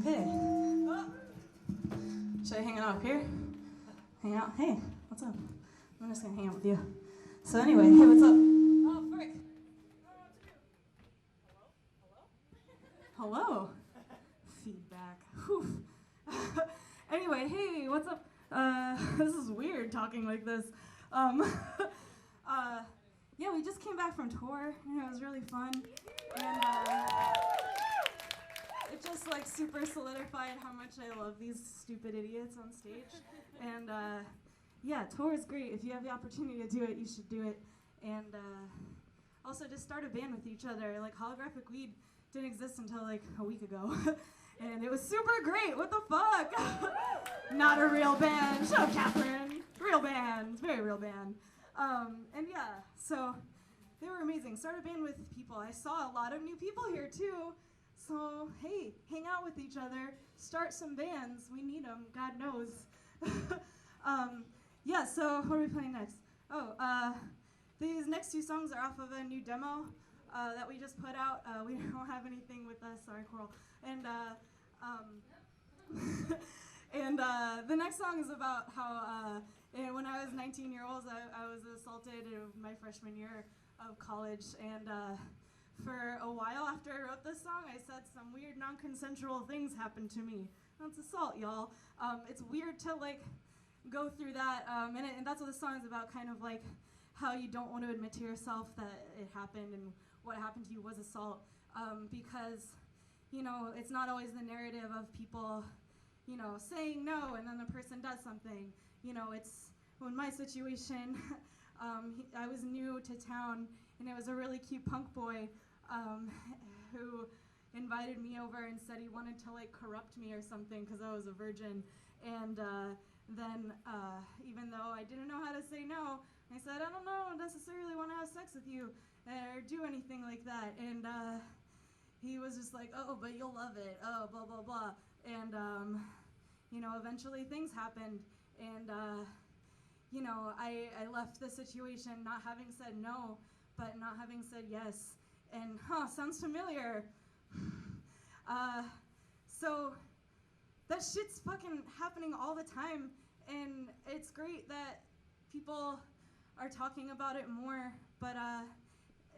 Okay. Should I hang out up here? Hang out? Hey, what's up? I'm just gonna hang out with you. So anyway, hey, what's up? Oh, frick. Hello? Feedback. Whew. Anyway, hey, what's up? This is weird talking like this. Yeah, we just came back from tour, and it was really fun. And it just like super solidified how much I love these stupid idiots on stage. And yeah, tour is great. If you have the opportunity to do it, you should do it. And also just start a band with each other. Like Holographic Weed didn't exist until like a week ago. And it was super great. What the fuck? Not a real band. Shut up, Catherine. Real band. Very real band. And yeah, so they were amazing. Start a band with people. I saw a lot of new people here too. So hey, hang out with each other. Start some bands. We need them. God knows. Yeah. So what are we playing next? Oh, these next two songs are off of a new demo that we just put out. We don't have anything with us. Sorry, Coral. And and the next song is about how when I was 19 years old, I was assaulted in my freshman year of college. And for a while after I wrote this song, I said some weird non-consensual things happened to me. That's assault, y'all. It's weird to like go through that, and that's what the song is about, kind of like how you don't want to admit to yourself that it happened and what happened to you was assault, because you know, it's not always the narrative of people, you know, saying no and then the person does something. You know, it's, in my situation, I was new to town, and it was a really cute punk boy who invited me over and said he wanted to like corrupt me or something because I was a virgin. And then even though I didn't know how to say no, I said, I don't know necessarily want to have sex with you or do anything like that. And he was just like, oh, but you'll love it, oh, blah, blah, blah. And, you know, eventually things happened. And, you know, I left the situation not having said no, but not having said yes. And, sounds familiar. So that shit's fucking happening all the time. And it's great that people are talking about it more, but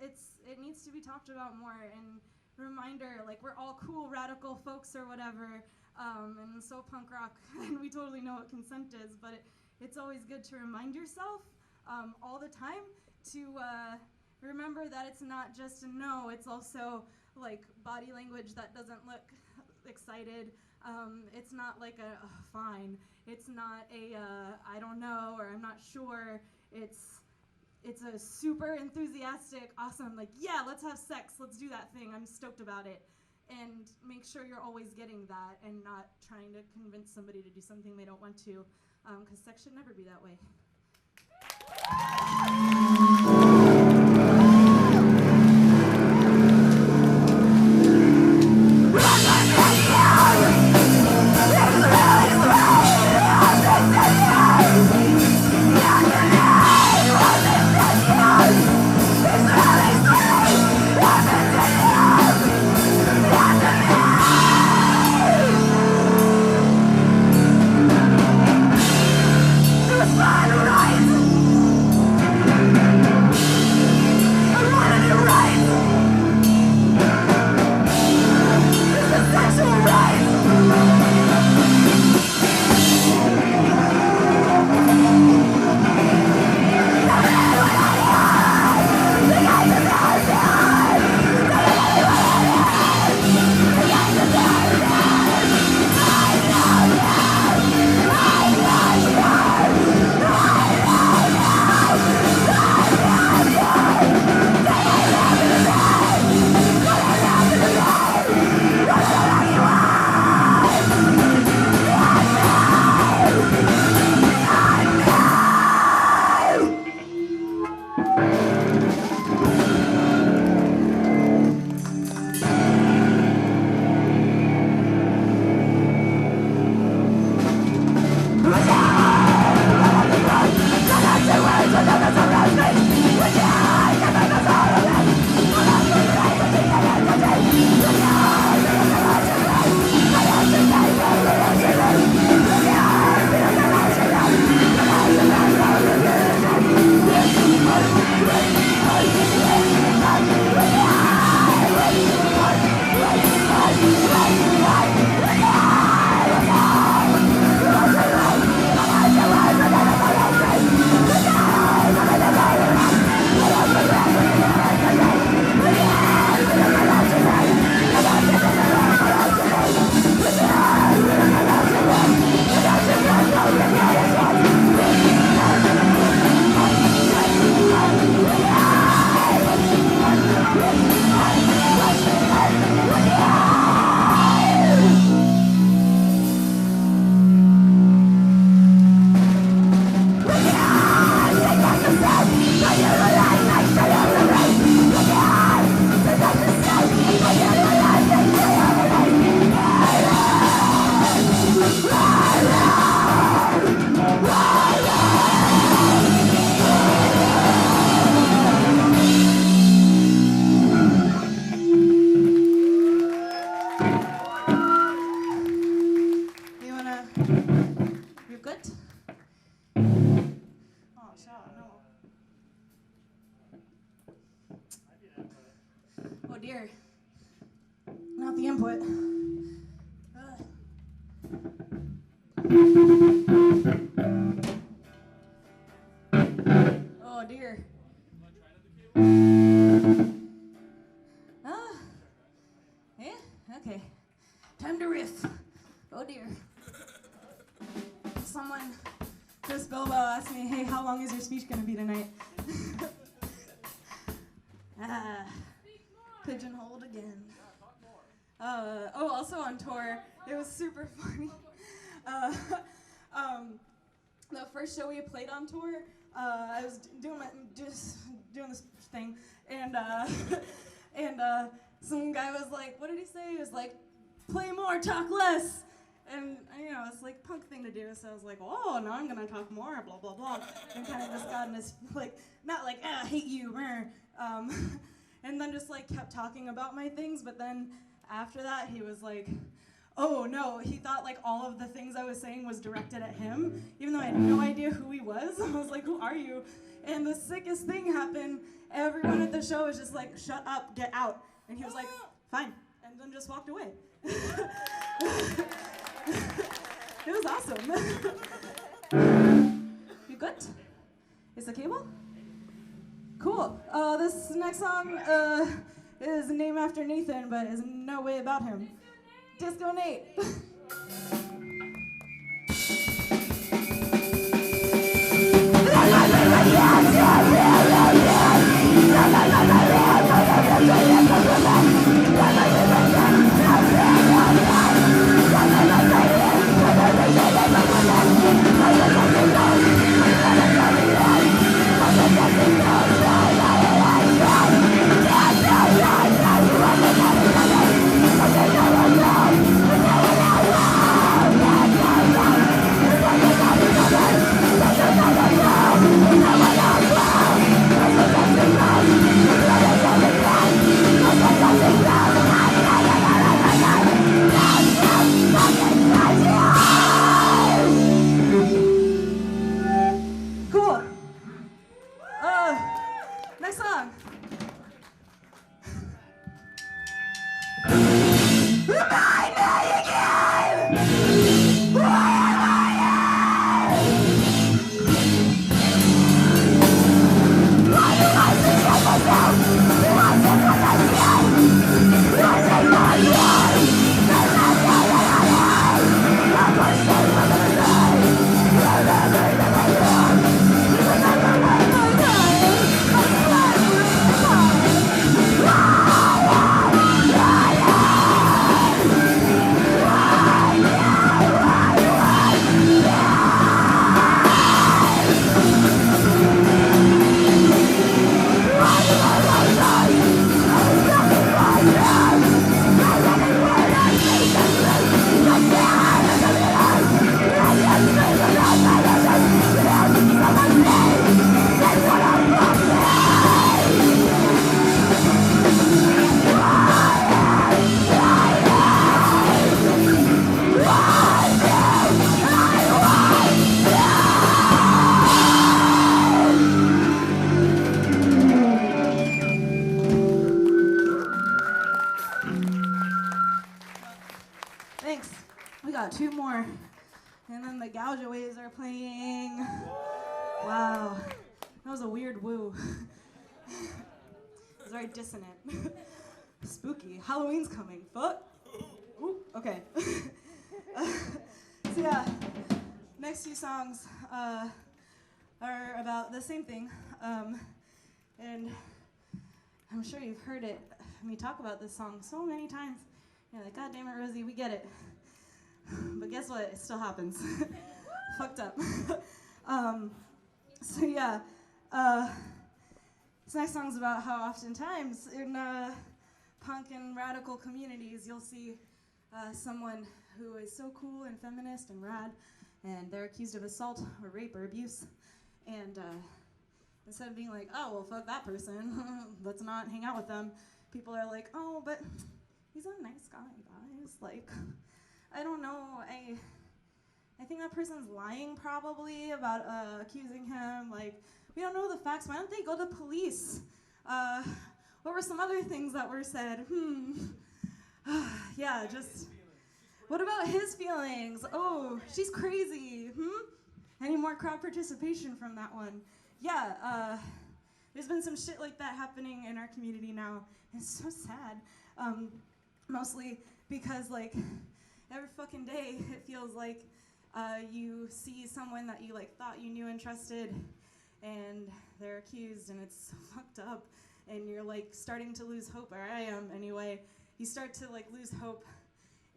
it needs to be talked about more. And reminder, like, we're all cool, radical folks or whatever, and so punk rock, and we totally know what consent is, but it's always good to remind yourself all the time to remember that it's not just a no, it's also like body language that doesn't look excited. It's not like a fine. It's not a I don't know or I'm not sure. It's a super enthusiastic, awesome, like, yeah, let's have sex, let's do that thing, I'm stoked about it. And make sure you're always getting that and not trying to convince somebody to do something they don't want to, because sex should never be that way. dear. Not the input. Oh dear. Yeah, okay. Time to riff. Oh dear. Someone, Chris Bilbo asked me, hey, how long is your speech gonna be tonight? Pigeonholed again. Also on tour, it was super funny. The first show we played on tour, I was doing this thing, and some guy was like, what did he say? He was like, play more, talk less. And it's like a punk thing to do, so I was like, oh, now I'm gonna talk more, blah, blah, blah. And kind of just got in this, like, not like, I hate you, and then just like kept talking about my things, but then after that, he was like, oh no, he thought like all of the things I was saying was directed at him, even though I had no idea who he was. I was like, who are you? And the sickest thing happened. Everyone at the show was just like, shut up, get out. And he was like, fine, and then just walked away. It was awesome. You good? Is the cable? Cool. This next song is named after Nathan, but is in no way about him. Disco Nate. Thanks. We got two more. And then the Gougeaways are playing. Wow. That was a weird woo. It was very dissonant. Spooky. Halloween's coming. Fuck. Ooh, okay. So yeah, next few songs are about the same thing. And I'm sure you've heard me talk about this song so many times. You're like, God damn it, Rosie, we get it. But guess what? It still happens. Fucked up. So yeah, this next song's about how oftentimes in punk and radical communities you'll see someone who is so cool and feminist and rad, and they're accused of assault or rape or abuse, and instead of being like, oh, well, fuck that person, let's not hang out with them, people are like, oh, but he's a nice guy, guys. Like, I don't know, I think that person's lying probably about accusing him. Like, we don't know the facts. Why don't they go to police? What were some other things that were said? Yeah, just, what about his feelings? Oh, she's crazy. Any more crowd participation from that one? Yeah, there's been some shit like that happening in our community now. It's so sad. Mostly because, like, every fucking day it feels like you see someone that you, like, thought you knew and trusted, and they're accused, and it's so fucked up, and you're, like, starting to lose hope, or I am anyway. You start to, like, lose hope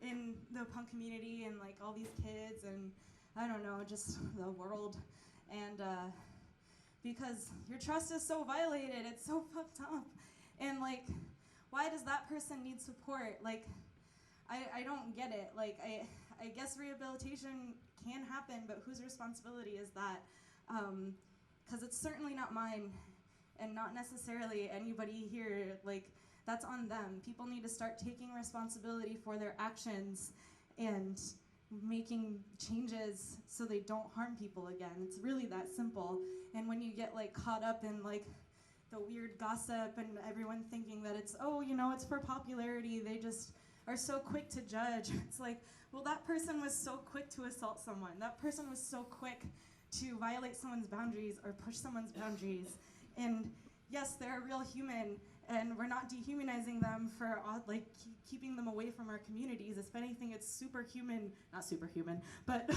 in the punk community and, like, all these kids and, I don't know, just the world. And because your trust is so violated, it's so fucked up. And, like, why does that person need support? Like, I don't get it. Like, I guess rehabilitation can happen, but whose responsibility is that? Because it's certainly not mine, and not necessarily anybody here. Like, that's on them. People need to start taking responsibility for their actions and making changes so they don't harm people again. It's really that simple. And when you get, like, caught up in, like, the weird gossip and everyone thinking that it's, oh, you know, it's for popularity, they just are so quick to judge. It's like, well, that person was so quick to assault someone. That person was so quick to violate someone's boundaries or push someone's boundaries. And yes, they're a real human, and we're not dehumanizing them for, like, keeping them away from our communities. If anything, it's superhuman, not superhuman, but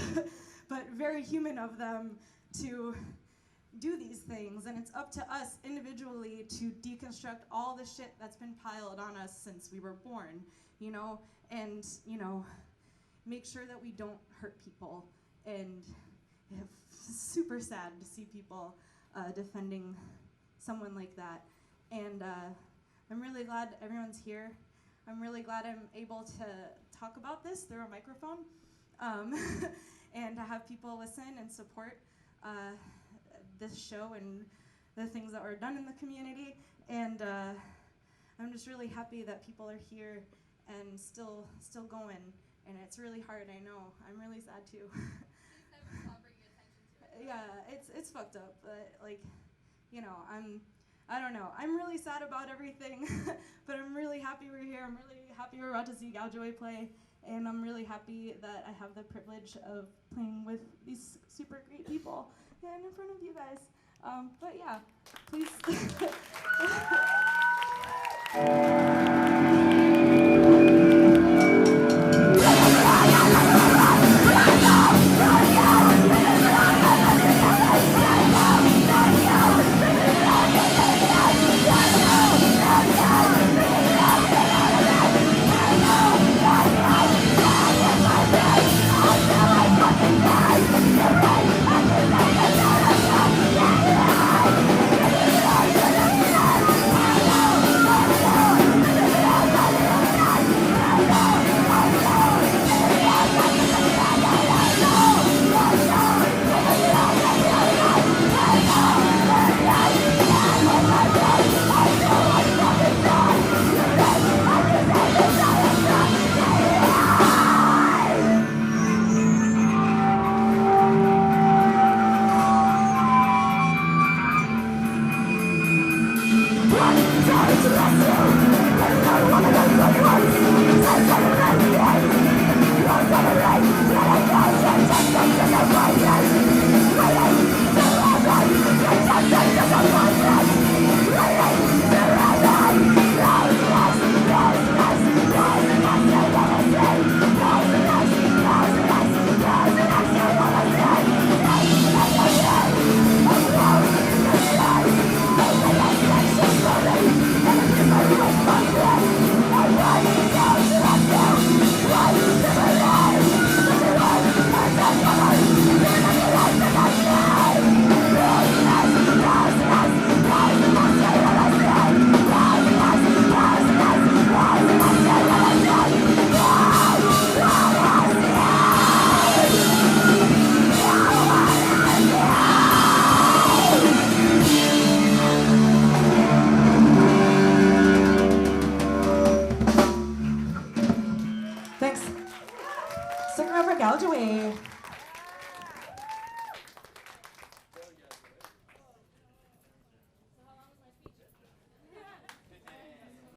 but very human of them to do these things. And it's up to us individually to deconstruct all the shit that's been piled on us since we were born, you know, and, you know, make sure that we don't hurt people. And it's super sad to see people defending someone like that. And I'm really glad everyone's here. I'm really glad I'm able to talk about this through a microphone and to have people listen and support this show and the things that were done in the community. And I'm just really happy that people are here and still going. And it's really hard, I know. I'm really sad too. Yeah, it's fucked up, but, like, you know, I don't know. I'm really sad about everything, but I'm really happy we're here. I'm really happy we're about to see Gaujoy play, and I'm really happy that I have the privilege of playing with these super great people and in front of you guys. But yeah, please. Thanks. Stick around for Gaujoy.